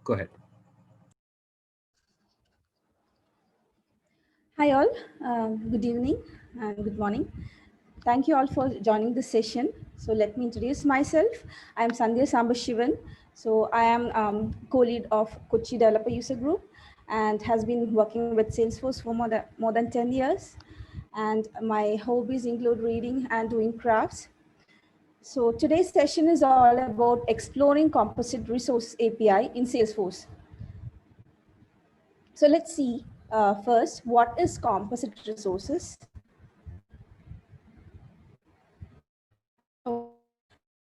Go ahead. Hi all, good evening and good morning. Thank you all for joining this session. So let me introduce myself. I am Sandhya Sambashivan. So I am co-lead of Kochi Developer User Group and has been working with Salesforce for more than 10 years. And my hobbies include reading and doing crafts. So today's session is all about exploring composite resource API in Salesforce. So let's see first, what is composite resources? So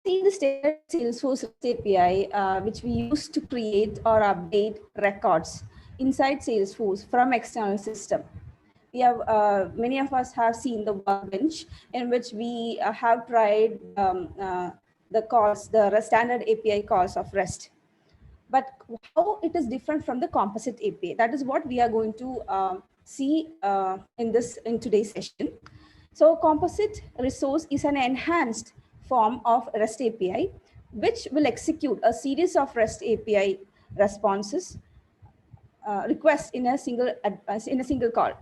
see the standard Salesforce REST API, which we use to create or update records inside Salesforce from external system. We have many of us have seen the workbench in which we have tried the calls, the standard API calls of REST. But how it is different from the composite API? That is what we are going to see in today's session. So composite resource is an enhanced form of REST API, which will execute a series of REST API responses requests in a single call.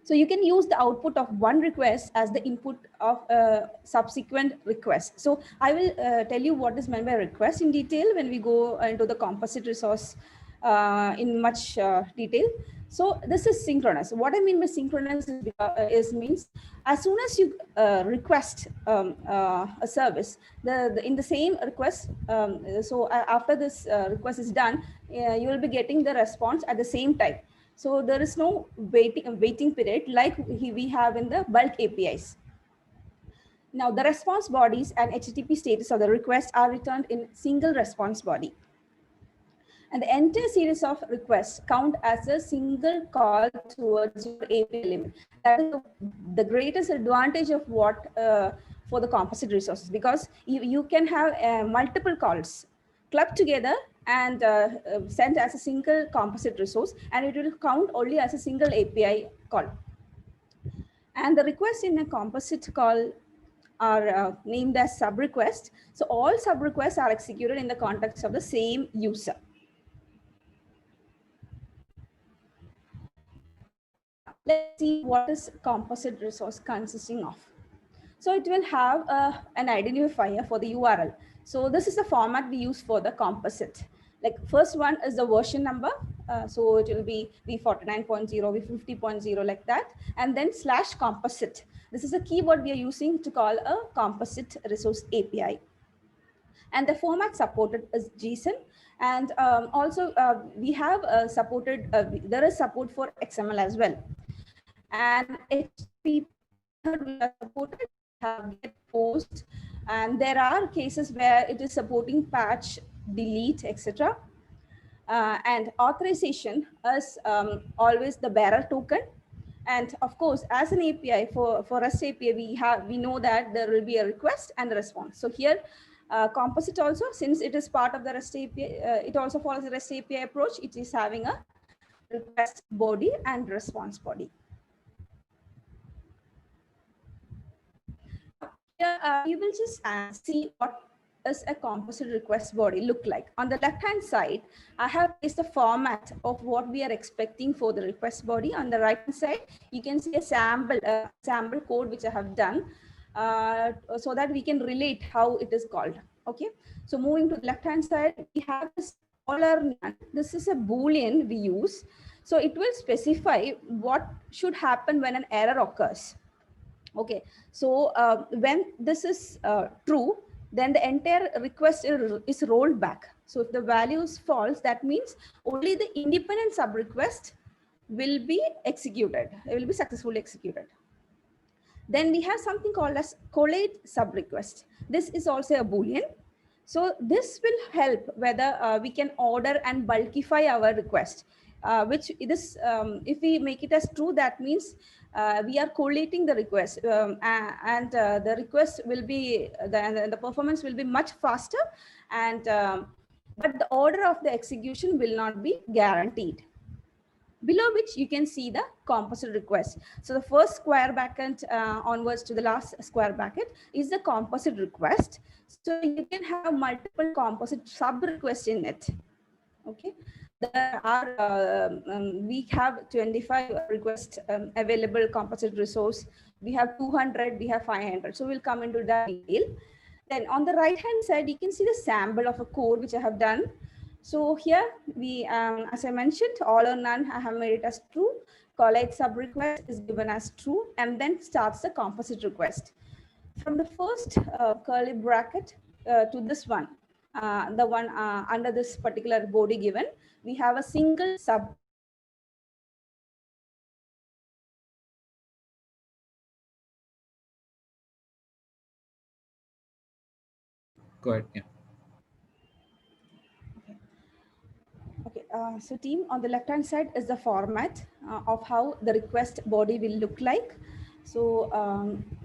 So you can use the output of one request as the input of a subsequent request. So I will tell you what is meant by request in detail when we go into the composite resource in much detail. So this is synchronous. What I mean by synchronous is means as soon as you request a service, in the same request, after this request is done, you will be getting the response at the same time. So there is no waiting period like we have in the bulk APIs. Now the response bodies and HTTP status of the request are returned in single response body. And the entire series of requests count as a single call towards your API limit. That is the greatest advantage of what for the composite resources, because you can have multiple calls clubbed together and sent as a single composite resource, and it will count only as a single API call. And the requests in a composite call are named as sub requests. So all sub requests are executed in the context of the same user. Now, let's see what is composite resource consisting of. So it will have an identifier for the URL. So this is the format we use for the composite. Like first one is the version number. So it will be v49.0, v50.0 like that. And then /composite. This is a keyword we are using to call a composite resource API. And the format supported is JSON. And also we have there is support for XML as well. And HTTP method we are supported, have get post, and there are cases where it is supporting patch, delete, etc. And authorization is always the bearer token. And of course, as an API for REST API, we know that there will be a request and a response. So here, composite also, since it is part of the REST API, it also follows the REST API approach. It is having a request body and response body. Here, you will just see what does a composite request body look like. On the left-hand side, I have placed the format of what we are expecting for the request body. On the right-hand side, you can see a sample code which I have done so that we can relate how it is called. Okay, so moving to the left-hand side, we have this all or none. This is a Boolean we use. So it will specify what should happen when an error occurs. Okay, so when this is true, then the entire request is rolled back. So if the value is false, that means only the independent sub request will be executed. It will be successfully executed. Then we have something called as collate sub request. This is also a Boolean. So this will help whether we can order and bulkify our request, which this, if we make it as true, that means we are collating the request and the request will be, the performance will be much faster, and but the order of the execution will not be guaranteed. Below which you can see the composite request. So the first square bracket onwards to the last square bracket is the composite request. So you can have multiple composite sub requests in it. Okay, there are we have 25 request available composite resource. We have 200, we have 500. So we'll come into that detail. Then on the right hand side, you can see the sample of a code which I have done. So here we, as I mentioned, all or none, I have made it as true. Collate sub request is given as true, and then starts the composite request. From the first curly bracket to this one, the one under this particular body given, we have a single sub. Go ahead. Yeah. Okay, so team, on the left hand side is the format of how the request body will look like. So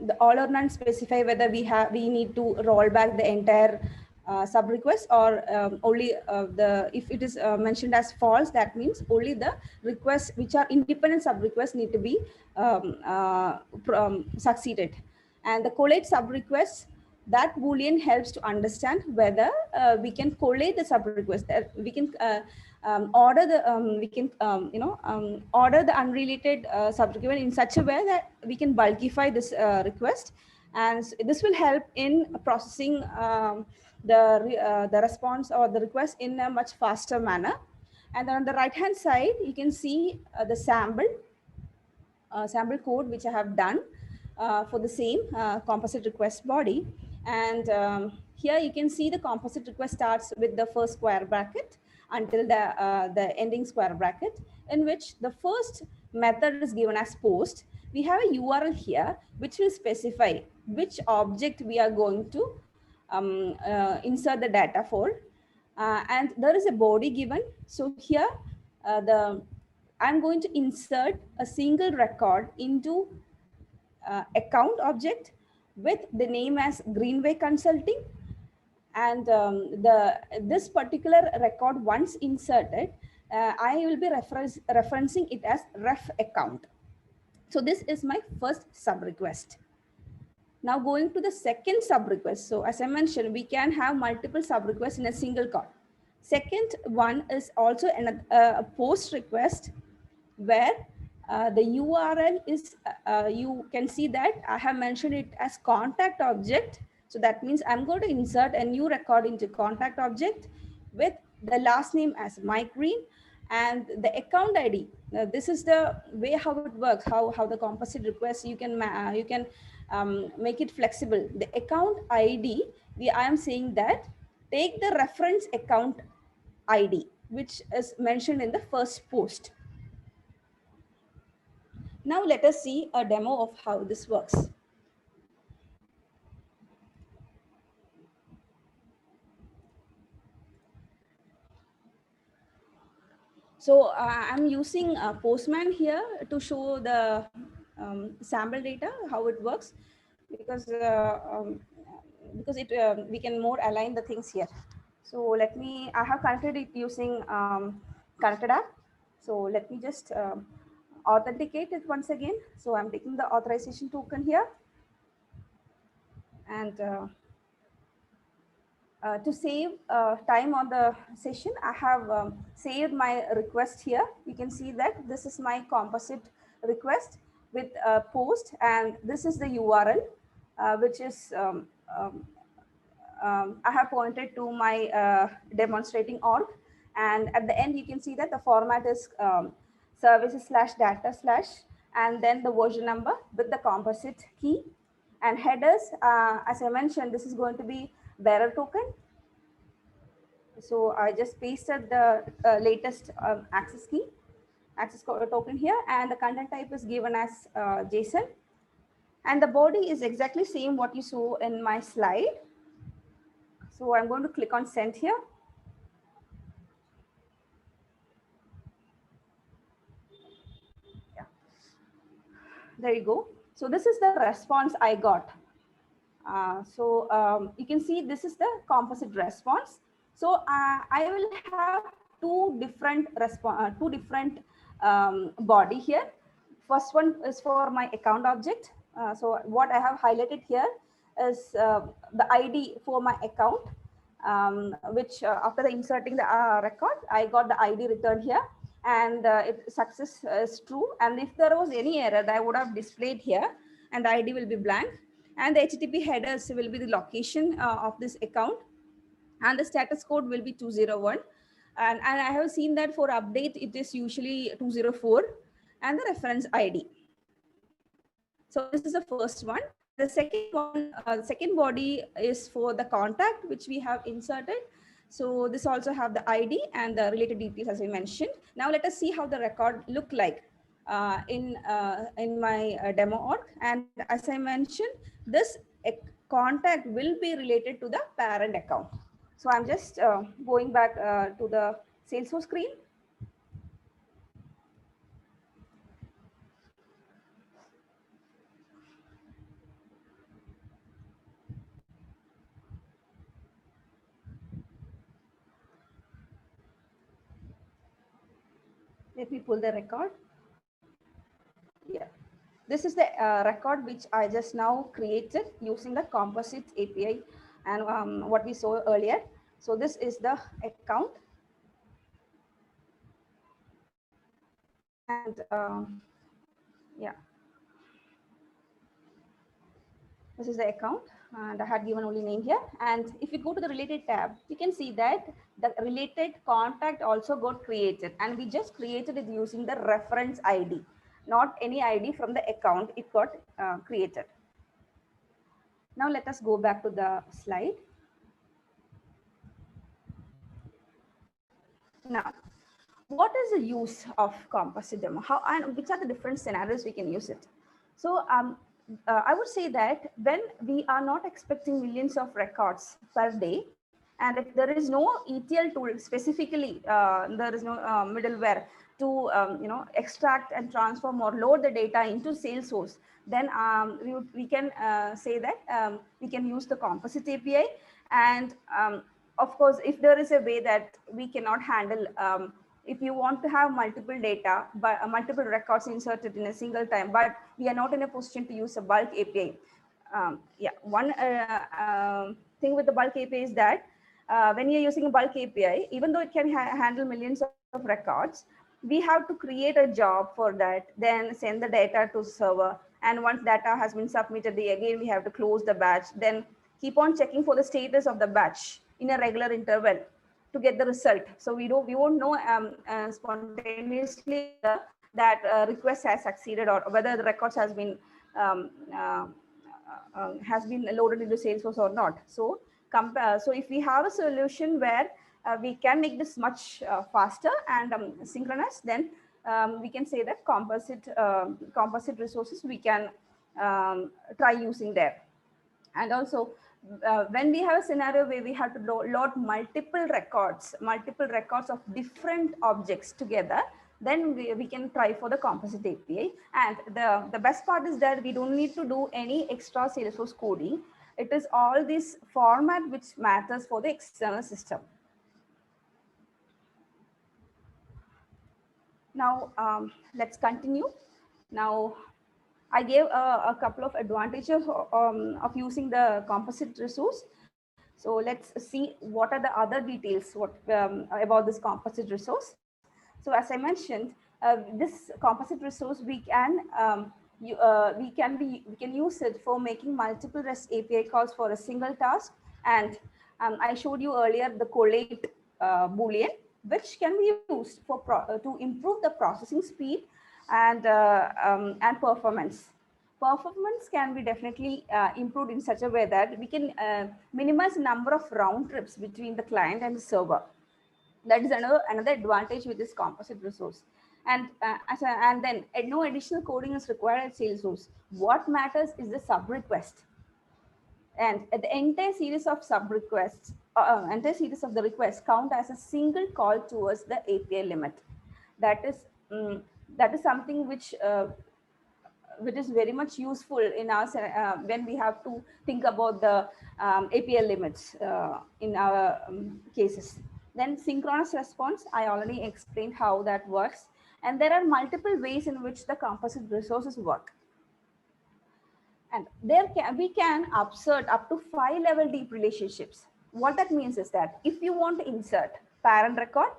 the all or none specify whether we need to roll back the entire sub request, or only the, if it is mentioned as false, that means only the requests which are independent sub requests need to be succeeded. And the collate sub requests, that boolean helps to understand whether we can collate the sub request, we can order the we can order the unrelated subrequest in such a way that we can bulkify this request, and this will help in processing the response or the request in a much faster manner. And on the right hand side, you can see the sample code which I have done for the same composite request body. And here you can see the composite request starts with the first square bracket until the ending square bracket, in which the first method is given as post. We have a URL here which will specify which object we are going to insert the data for. And there is a body given. So here I'm going to insert a single record into account object with the name as Greenway Consulting. And this particular record, once inserted, I will be referencing it as ref account. So this is my first sub request. Now going to the second sub request. So as I mentioned, we can have multiple sub requests in a single call. Second one is also a post request where the URL is, you can see that I have mentioned it as contact object. So that means I'm going to insert a new record into contact object with the last name as Mike Green and the account ID. This is the way how it works, how the composite request you can make it flexible. The account ID, I am saying that take the reference account ID, which is mentioned in the first post. Now let us see a demo of how this works. So I'm using Postman here to show the sample data, how it works, because we can more align the things here. So I have connected it using connected app. So let me just authenticate it once again. So I'm taking the authorization token here, and to save time on the session, I have saved my request here. You can see that this is my composite request with a post, and this is the URL, which is I have pointed to my demonstrating org. And at the end, you can see that the format is services/data/ and then the version number with the composite key. And headers, as I mentioned, this is going to be bearer token. So I just pasted the latest access key, access token here, and the content type is given as JSON. And the body is exactly same what you saw in my slide. So I'm going to click on send here. Yeah. There you go. So this is the response I got. You can see this is the composite response. So I will have two different body here. First one is for my account object. So what I have highlighted here is the ID for my account. which after the inserting the record, I got the ID returned here, and it success is true. And if there was any error, I would have displayed here, and the ID will be blank. And the HTTP headers will be the location of this account, and the status code will be 201. And I have seen that for update, it is usually 204, and the reference ID. So this is the first one. The second one, second body is for the contact, which we have inserted. So this also have the ID and the related details as I mentioned. Now let us see how the record look like in my demo org. And as I mentioned, this contact will be related to the parent account. So I'm just going back to the Salesforce screen. Let me pull the record. Yeah, this is the record which I just now created using the composite API and what we saw earlier. So this is the account. And yeah, this is the account, and I had given only name here. And if you go to the related tab, you can see that the related contact also got created, and we just created it using the reference ID, not any ID from the account. It got created. Now let us go back to the slide. Now, what is the use of composite demo? How and which are the different scenarios we can use it? So I would say that when we are not expecting millions of records per day, and if there is no ETL tool specifically, there is no middleware to extract and transform or load the data into Salesforce, then we can say that we can use the composite API. And of course, if there is a way that we cannot handle, if you want to have multiple data, but multiple records inserted in a single time, but we are not in a position to use a bulk API. Yeah, one thing with the bulk API is that when you're using a bulk API, even though it can handle millions of records, we have to create a job for that, then send the data to server. And once data has been submitted, again, we have to close the batch, then keep on checking for the status of the batch in a regular interval to get the result. So we won't know spontaneously that request has succeeded or whether the records has been loaded into Salesforce or not. So so if we have a solution where we can make this much faster and synchronous, then we can say that composite resources we can try using there. And also, when we have a scenario where we have to load multiple records of different objects together, then we can try for the composite API. And the best part is that we don't need to do any extra Salesforce coding. It is all this format which matters for the external system. Now, let's continue. Now, I gave a couple of advantages of using the composite resource. So let's see what are the other details about this composite resource. So as I mentioned, this composite resource we can use it for making multiple REST API calls for a single task. And I showed you earlier the collate Boolean, which can be used for to improve the processing speed and performance. Performance can be definitely improved in such a way that we can minimize the number of round trips between the client and the server. That is another advantage with this composite resource. And and then no additional coding is required at Salesforce. What matters is the sub request. And the entire series of sub requests, entire series of the requests count as a single call towards the API limit. That is something which is very much useful in our when we have to think about the API limits in our cases. Then synchronous response, I already explained how that works. And there are multiple ways in which the composite resources work. And we can observe up to 5-level deep relationships. what that means is that if you want to insert parent record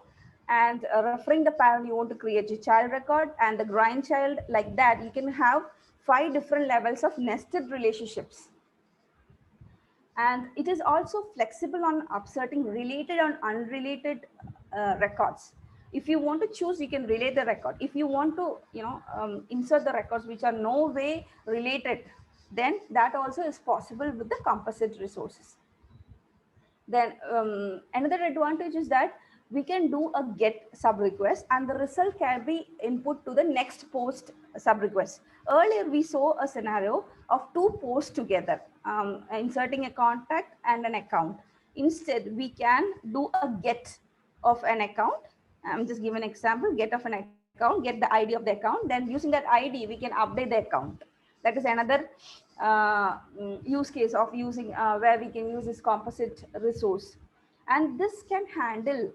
and referring the parent, you want to create a child record and the grandchild, like that, you can have 5 different levels of nested relationships. And it is also flexible on upserting related and unrelated records. If you want to choose, you can relate the record. If you want to, insert the records which are no way related, then that also is possible with the composite resources. Then another advantage is that we can do a get sub request and the result can be input to the next post sub request. Earlier we saw a scenario of 2 posts together, inserting a contact and an account. Instead we can do a get of an account. I'm just giving an example, get of an account, get the ID of the account, then using that ID we can update the account. That is another use case of using where we can use this composite resource. And this can handle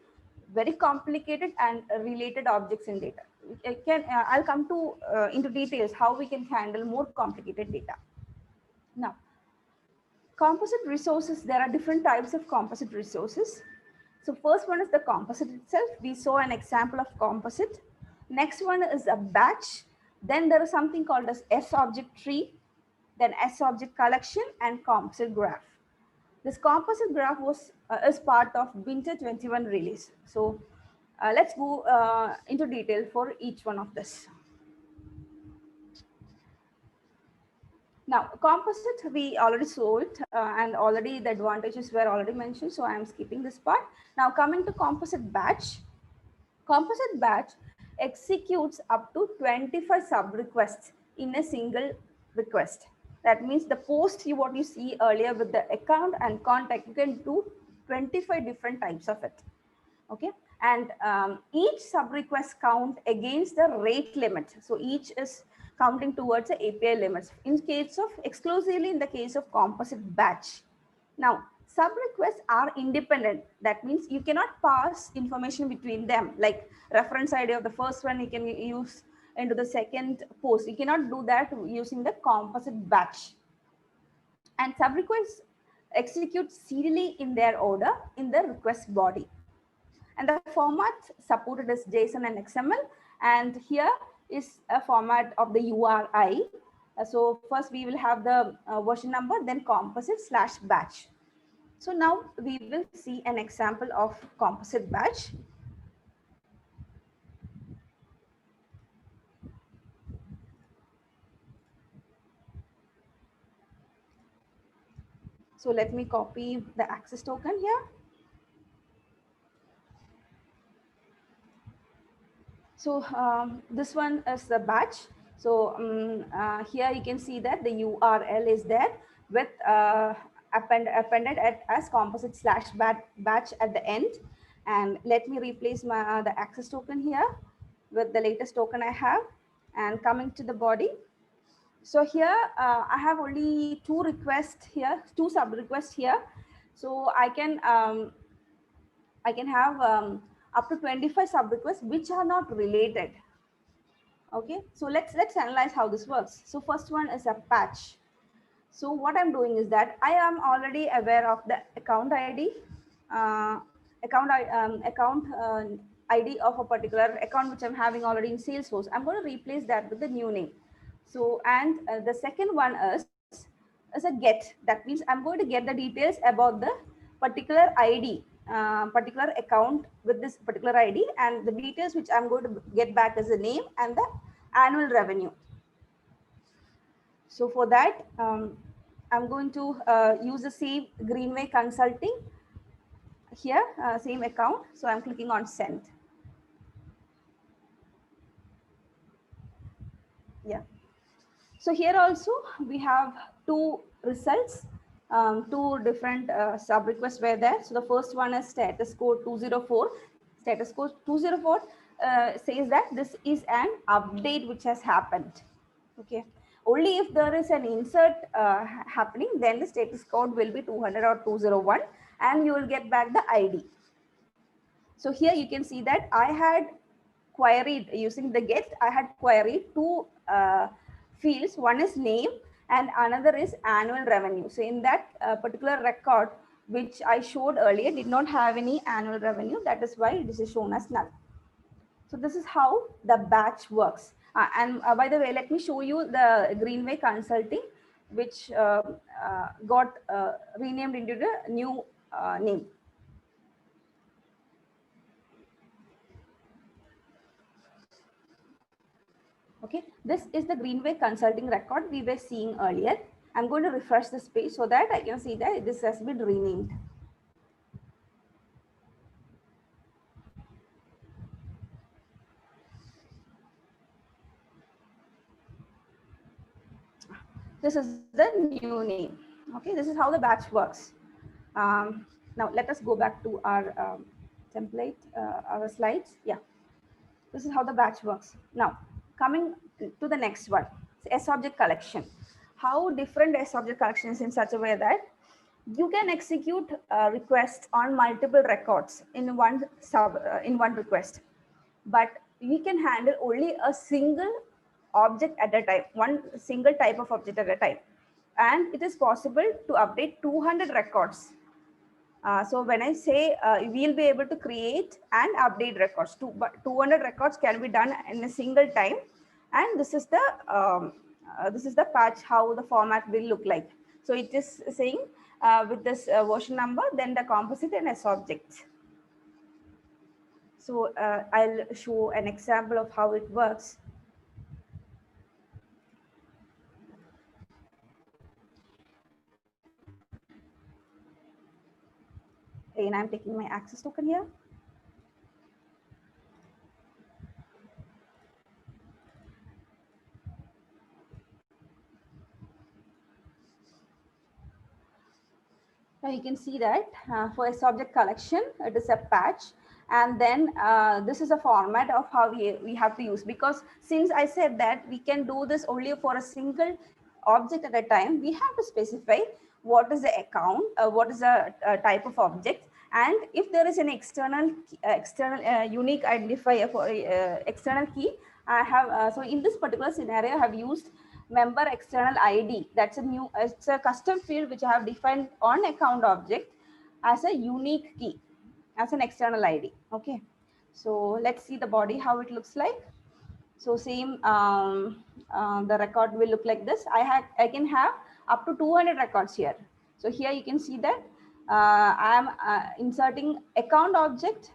very complicated and related objects in data. I'll come to into details how we can handle more complicated data. Now, composite resources, there are different types of composite resources. So first one is the composite itself. We saw an example of composite. Next one is a batch. Then there is something called as S object tree, then S object collection and composite graph. This composite graph was is part of Winter 21 release. So let's go into detail for each one of this. Now, composite, we already saw it and already the advantages were already mentioned. So I am skipping this part. Now coming to composite batch. Composite batch executes up to 25 sub requests in a single request. That means the post, what you see earlier with the account and contact, you can do 25 different types of it. Okay. And each sub request count against the rate limit. So each is counting towards the API limits in case of exclusively in the case of composite batch. Now, sub requests are independent. That means you cannot pass information between them, like reference ID of the first one you can use into the second post. You cannot do that using the composite batch. And sub requests execute serially in their order in the request body. And the format supported is JSON and XML. And here is a format of the URI. So first we will have the version number, then composite/batch. So now we will see an example of composite batch. So let me copy the access token here. So this one is the batch. So here you can see that the URL is there with appended as composite/batch at the end. And let me replace my the access token here with the latest token I have. And coming to the body. So here I have only 2 requests here, 2 sub requests here. So I can have up to 25 sub requests which are not related. Okay, so let's analyze how this works. So first one is a patch. So what I'm doing is that I am already aware of the account ID, ID of a particular account which I'm having already in Salesforce. I'm going to replace that with the new name. So and the second one is a get. That means I'm going to get the details about the particular ID. Particular account with this particular ID, and the details which I'm going to get back as the name and the annual revenue. So for that, I'm going to use the same Greenway Consulting here, same account. So I'm clicking on send. Yeah. So here also we have 2 results. 2 different sub requests were there. So the first one is status code 204. Status code 204 says that this is an update which has happened. Okay. Only if there is an insert happening, then the status code will be 200 or 201, and you will get back the ID. So here you can see that I had queried using the get. I had queried 2 fields. One is name and another is annual revenue. So in that particular record, which I showed earlier, did not have any annual revenue. That is why this is shown as null. So this is how the batch works. And by the way, let me show you the Greenway Consulting, which got renamed into the new name. Okay, this is the Greenway Consulting record we were seeing earlier. I'm going to refresh this page so that I can see that this has been renamed. This is the new name. Okay, this is how the batch works. Now let us go back to our template, our slides. Yeah, this is how the batch works. Now coming to the next one, S-object collection. How different S-object collection is in such a way that you can execute requests on multiple records in one request, but we can handle only a single object at a time, one single type of object at a time. And it is possible to update 200 records. So when I say we'll be able to create and update records, 200 records can be done in a single time. And this is the patch, how the format will look like. So it is saying with this version number, then the composite and S object. So I'll show an example of how it works. And I'm taking my access token here. Now you can see that for a subject collection, it is a patch. And then this is a format of how we have to use, because since I said that we can do this only for a single object at a time, we have to specify what is the account, what is the type of object. And if there is an external unique identifier for external key, I have, so in this particular scenario, I have used member external ID. That's it's a custom field which I have defined on account object as a unique key, as an external ID. Okay, so let's see the body, how it looks like. So same, the record will look like this. I can have up to 200 records here. So here you can see that I am inserting account object,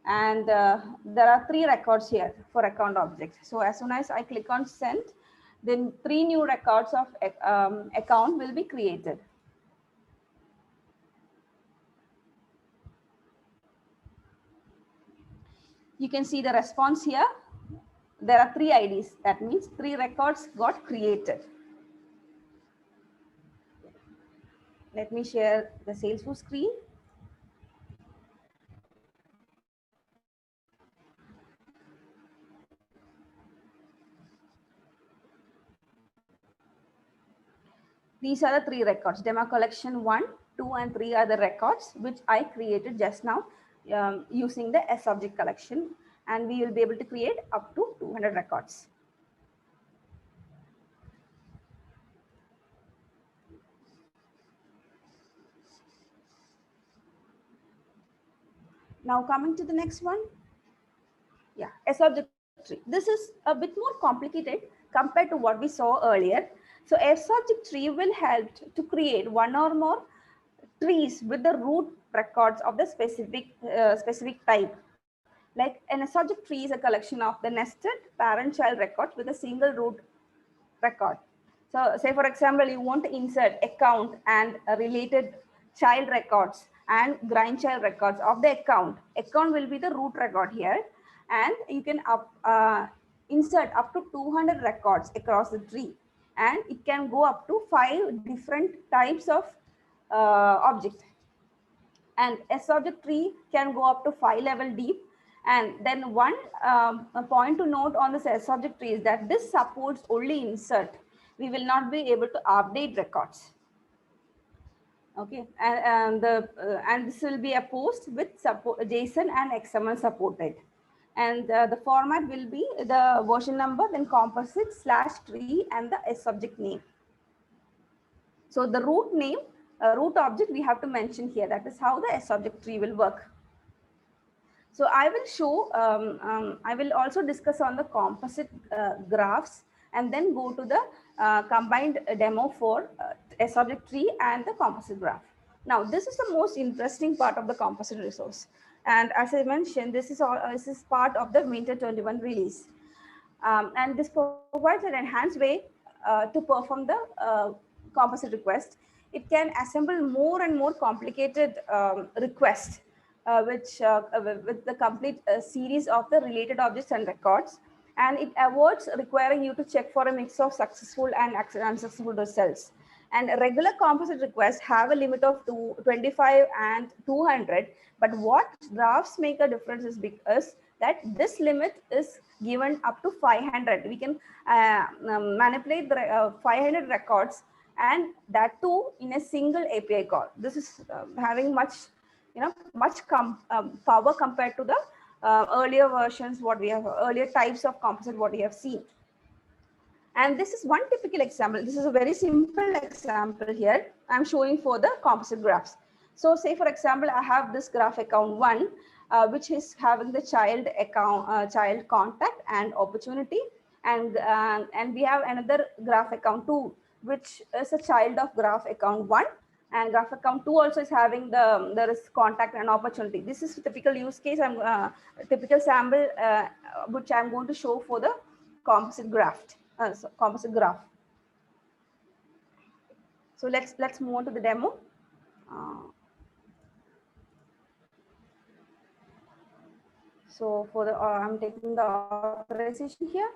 and there are 3 records here for account object. So as soon as I click on send, then 3 new records of account will be created. You can see the response here. There are 3 IDs. That means 3 records got created. Let me share the Salesforce screen. These are the 3 records. Demo collection 1, 2, and 3 are the records which I created just now using the S object collection, and we will be able to create up to 200 records. Now coming to the next one. Yeah, S object tree. This is a bit more complicated compared to what we saw earlier. So S object tree will help to create one or more trees with the root records of the specific type. Like an S object tree is a collection of the nested parent-child records with a single root record. So say for example, you want to insert account and related child records and grandchild records of the account. Account will be the root record here, and you can insert up to 200 records across the tree, and it can go up to 5 different types of object. And S object tree can go up to 5 level deep. And then one point to note on this S object tree is that this supports only insert. We will not be able to update records. Okay, and this will be a post with support JSON and XML supported. And the format will be the version number, then composite /tree and the S object name. So the root name root object we have to mention here. That is how the S-object tree will work. So I will show, I will also discuss on the composite graphs and then go to the combined demo for S-object tree and the composite graph. Now, this is the most interesting part of the composite resource. And as I mentioned, this is part of the Winter 21 release. And this provides an enhanced way to perform the composite request. It can assemble more and more complicated requests with the complete series of the related objects and records. And it avoids requiring you to check for a mix of successful and unsuccessful results. And regular composite requests have a limit of 25 and 200. But what graphs make a difference is because that this limit is given up to 500. We can manipulate the 500 records, and that too in a single API call. This is having much, power compared to the earlier versions, what we have, earlier types of composite, what we have seen. And this is one typical example. This is a very simple example here. I'm showing for the composite graphs. So say, for example, I have this graph account 1, which is having the child account, child contact and opportunity. And we have another graph account 2, which is a child of graph account 1. And graph account 2 also is having there is contact and opportunity. This is a typical use case. Typical sample, which I'm going to show for the composite graph. Composite graph. So let's move on to the demo. So for the I'm taking the authorization here.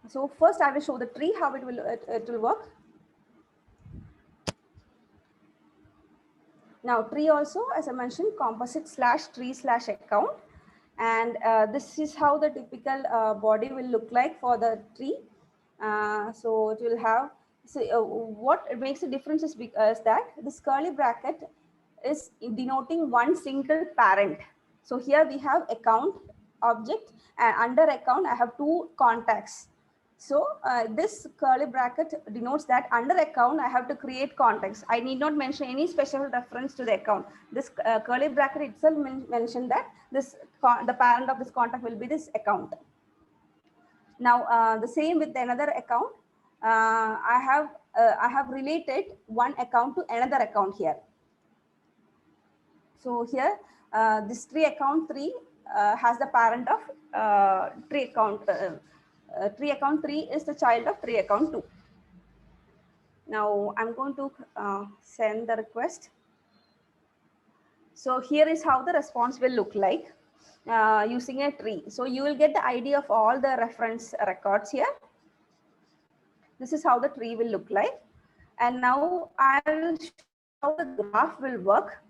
So first I will show the tree, how it will work. Now tree also, as I mentioned, composite /tree/account, and this is how the typical body will look like for the tree. So it will have, what makes a difference is because that this curly bracket is denoting one single parent. So here we have account object, and under account I have 2 contacts. So this curly bracket denotes that under account I have to create contacts. I need not mention any special reference to the account. This curly bracket itself mentioned that the parent of this contact will be this account. Now the same with another account. I have related one account to another account here. So here this tree account 3 has the parent of tree account. Tree account 3 is the child of tree account 2. Now I'm going to send the request. So here is how the response will look like using a tree. So you will get the idea of all the reference records here. This is how the tree will look like. And now I will show how the graph will work.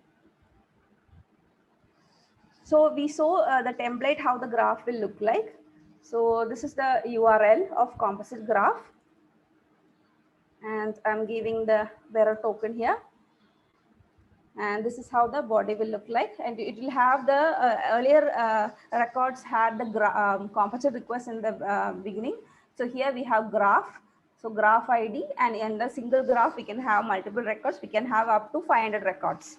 So we saw the template, how the graph will look like. So this is the URL of composite graph. And I'm giving the bearer token here. And this is how the body will look like. And it will have the earlier records had the composite request in the beginning. So here we have graph. So graph ID, and in the single graph, we can have multiple records. We can have up to 500 records.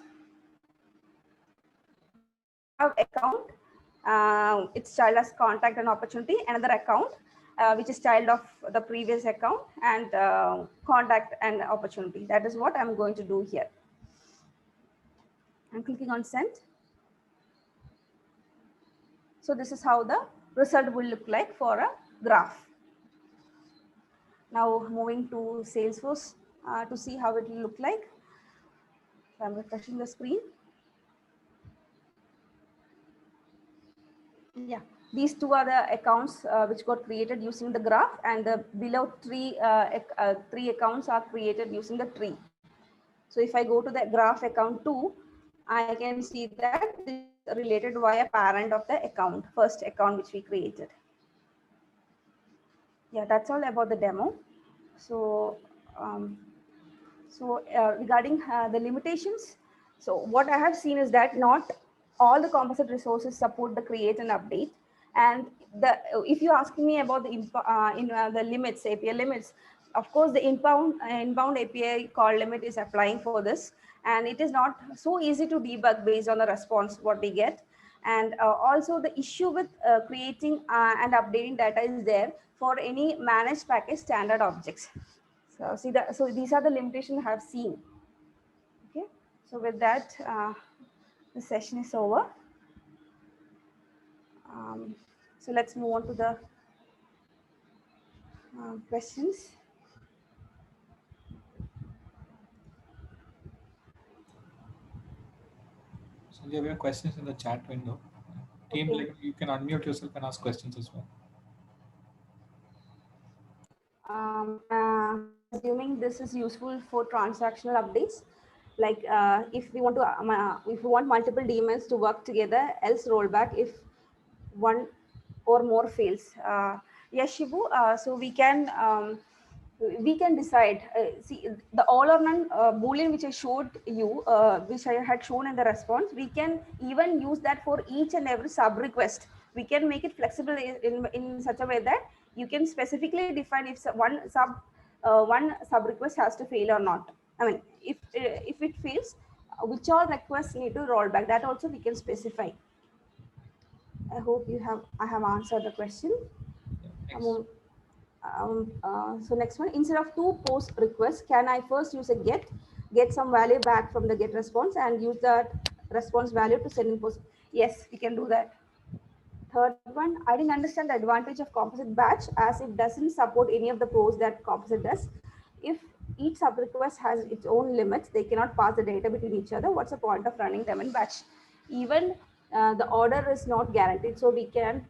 Have account, its child as contact and opportunity, another account, which is child of the previous account, and contact and opportunity. That is what I'm going to do here. I'm clicking on send. So this is how the result will look like for a graph. Now moving to Salesforce to see how it will look like. So I'm refreshing the screen. Yeah, these 2 are the accounts which got created using the graph, and the below 3 accounts are created using the tree. So if I go to the graph account 2, I can see that this is related via parent of the account, first account which we created. Yeah, that's all about the demo. So, regarding the limitations, so what I have seen is that not all the composite resources support the create and update. And if you ask me about the limits, API limits, of course, the inbound API call limit is applying for this. and it is not so easy to debug based on the response what we get. And also the issue with creating and updating data is there for any managed package standard objects. So see that, so these are the limitations I have seen. Okay, so with that, the session is over. So let's move on to the questions. So we have questions in the chat window. Team, Okay. like, you can unmute yourself and ask questions as well. Assuming this is useful for transactional updates, like if we want multiple daemons to work together, else rollback if one or more fails. Yes, Shivu. So we can decide. See, the all or none boolean which I showed you, which I had shown in the response, we can even use that for each and every sub request. We can make it flexible in such a way that you can specifically define if one sub request has to fail or not. I mean, if it fails, which all requests need to roll back. That also we can specify. I hope I have answered the question. Yeah, thanks. So next one, instead of two post requests, can I first use a get some value back from the get response and use that response value to send in post? Yes, we can do that. Third one, I didn't understand the advantage of composite batch as it doesn't support any of the pros that composite does. If each sub request has its own limits, they cannot pass the data between each other. What's the point of running them in batch? Even the order is not guaranteed, so we can't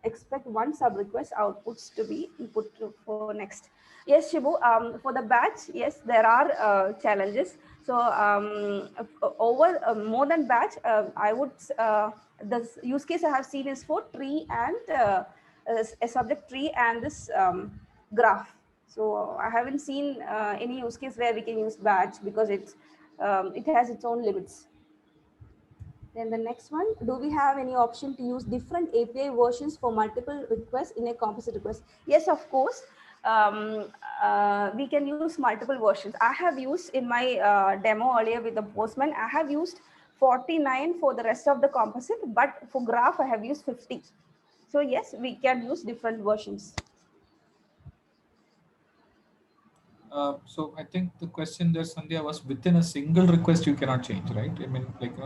expect one sub request outputs to be input for next. Yes, Shibu, for the batch, yes, there are challenges. So over more than batch, I would the use case I have seen is for tree and a subject tree and this graph. So I haven't seen any use case where we can use batch because it has its own limits. Then the next one, do we have any option to use different API versions for multiple requests in a composite request? Yes, of course. We can use multiple versions. I have used in my demo earlier with the Postman, I have used 49 for the rest of the composite, but for graph, I have used 50. So yes, we can use different versions. So I think the question there, Sandhya, was within a single request you cannot change, right? I mean, like,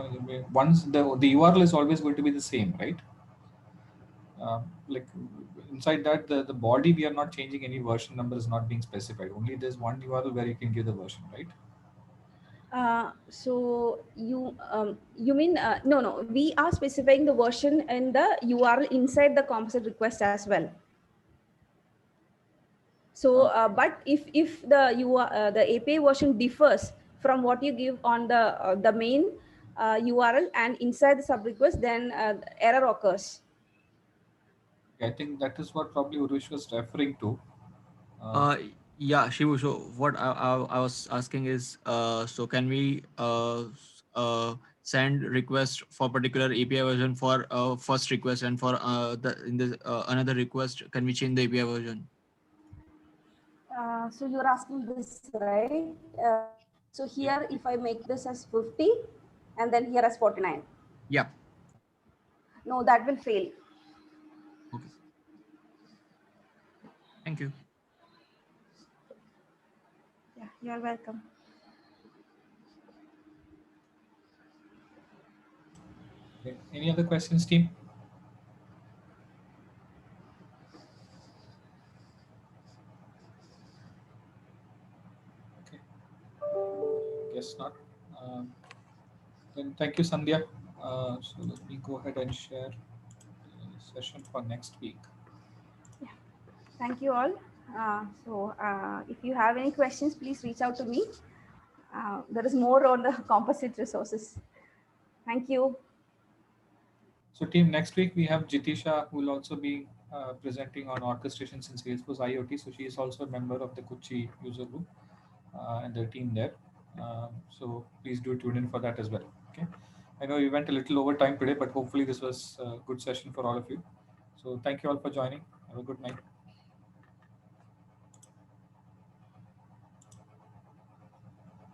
once the URL is always going to be the same, right? Like inside that, the body, we are not changing, any version number is not being specified. Only there's one URL where you can give the version, right? So you mean no, we are specifying the version in the URL inside the composite request as well. So but if the API version differs from what you give on the main URL and inside the sub request, then error occurs. I think that is what probably Urush was referring to. Yeah, Shivu. So what I was asking is, so can we send request for particular API version for first request, and for another request, can we change the API version? So you're asking this, right? So here, if I make this as 50 and then here as 49, Yeah. no, that will fail. Okay. Thank you. Yeah, you're welcome. Okay. Any other questions, team? Okay. Guess not. Then thank you, Sandhya. So let me go ahead and share the session for next week. Yeah. Thank you all. If you have any questions, please reach out to me. There is more on the composite resources. Thank you. So team, next week we have Jitisha, who will also be presenting on orchestrations in Salesforce IoT. So she is also a member of the Kuchi user group and the team there. So please do tune in for that as well. Okay. I know we went a little over time today, but hopefully this was a good session for all of you. So thank you all for joining. Have a good night.